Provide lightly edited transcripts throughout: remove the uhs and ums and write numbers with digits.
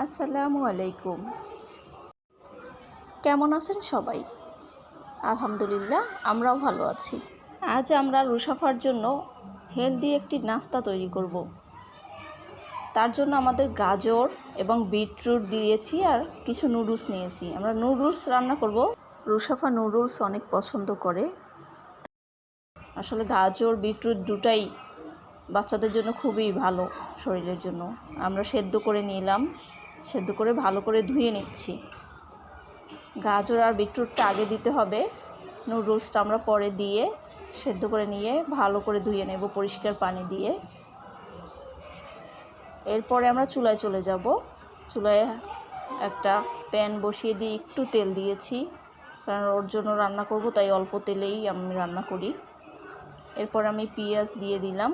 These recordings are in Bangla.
আসসালামু আলাইকুম। কেমন আছেন সবাই? আলহামদুলিল্লাহ, আমরাও ভালো আছি। আজ আমরা রুশাফার জন্য হেলদি একটি নাস্তা তৈরি করব। তার জন্য আমাদের গাজর এবং বিটরুট দিয়েছি আর কিছু নুডলস নিয়েছি। আমরা নুডলস রান্না করব। রুশাফা নুডলস অনেক পছন্দ করে। আসলে গাজর বিটরুট দুটাই বাচ্চাদের জন্য খুবই ভালো শরীরের জন্য। আমরা সেদ্ধ করে নিলাম, সেদ্ধ করে ভালো করে ধুয়ে নিচ্ছি। গাজর আর বিটরুটটা আগে দিতে হবে, নুডলসটা আমরা পরে দিয়ে সেদ্ধ করে নিয়ে ভালো করে ধুয়ে নেব পরিষ্কার পানি দিয়ে। এরপরে আমরা চুলায় চলে যাব। চুলায় একটা প্যান বসিয়ে দিয়ে একটু তেল দিয়েছি, কারণ ওর জন্য রান্না করব, তাই অল্প তেলেই আমি রান্না করি। এরপর আমি পেঁয়াজ দিয়ে দিলাম,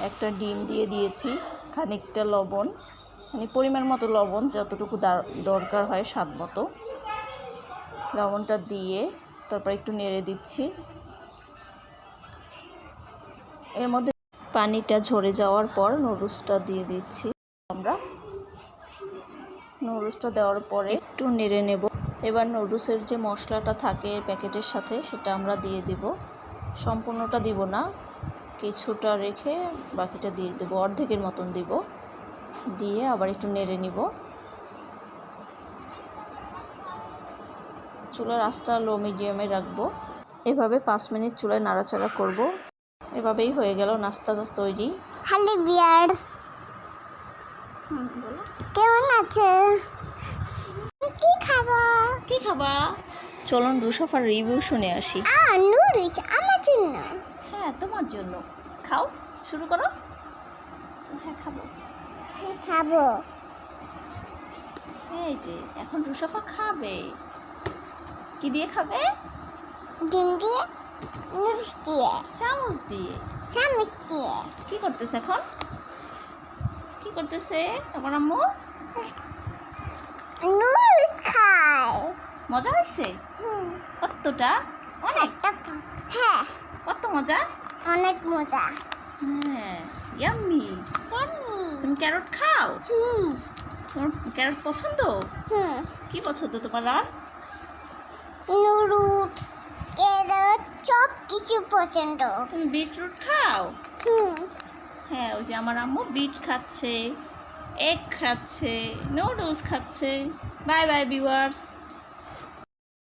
একটা ডিম দিয়ে দিয়েছি, খানিকটা লবণ, মানে পরিমাণ মতো লবণ, যতটুকু দরকার হয় স্বাদ মতো লবণটা দিয়ে তারপর একটু নেড়ে দিচ্ছি। এর মধ্যে পানিটা ঝরে যাওয়ার পর নুডলসটা দিয়ে দিচ্ছি। আমরা নুডলসটা দেওয়ার পরে একটু নেড়ে নেব। এবার নুডলসের যে মশলাটা থাকে প্যাকেটের সাথে সেটা আমরা দিয়ে দিব। সম্পূর্ণটা দিব না, কিছুটা রেখে বাকিটা দিয়ে দেব, অর্ধেকের মতন দিব। দিয়ে আবার একটু নেড়ে নিব। চুলার আঁচটা লো মিডিয়ামে রাখবো। এভাবে 5 মিনিট চুলায় নাড়াচাড়া করব। এভাবেই হয়ে গেল নাস্তা তৈরি। হ্যালো ভিউয়ার্স, কেমন আছে? কি খাবা? চলুন রুশাফার রিভিউ শুনে আসি। নুডলস আমার জন্য। হ্যাঁ, তোমার জন্য। খাও, শুরু করো। হ্যাঁ, খাবো। এই যে এখন রুশাফা খাবে। কি দিয়ে খাবে? ডিম দিয়ে, নুডলস দিয়ে, চামচ দিয়ে। কি করতেছে এখন? কি করতেছে আমার আম্মু? নুডলস খায়। মজা হয়েছে? কতটা? অনেক। হ্যাঁ, কত মজা? অনেক মজা। হ্যাঁ, ইয়াম্মি। তুমি ক্যারট খাও? তোমার ক্যারট পছন্দ? কি পছন্দ তোমার আর? নুডলস, ক্যারট, সব কিছু পছন্দ। তুমি বিটরুট খাও? হ্যাঁ, ওই যে আমার আম্মু বিট খাচ্ছে, এগ খাচ্ছে, নুডলস খাচ্ছে। Bye bye viewers.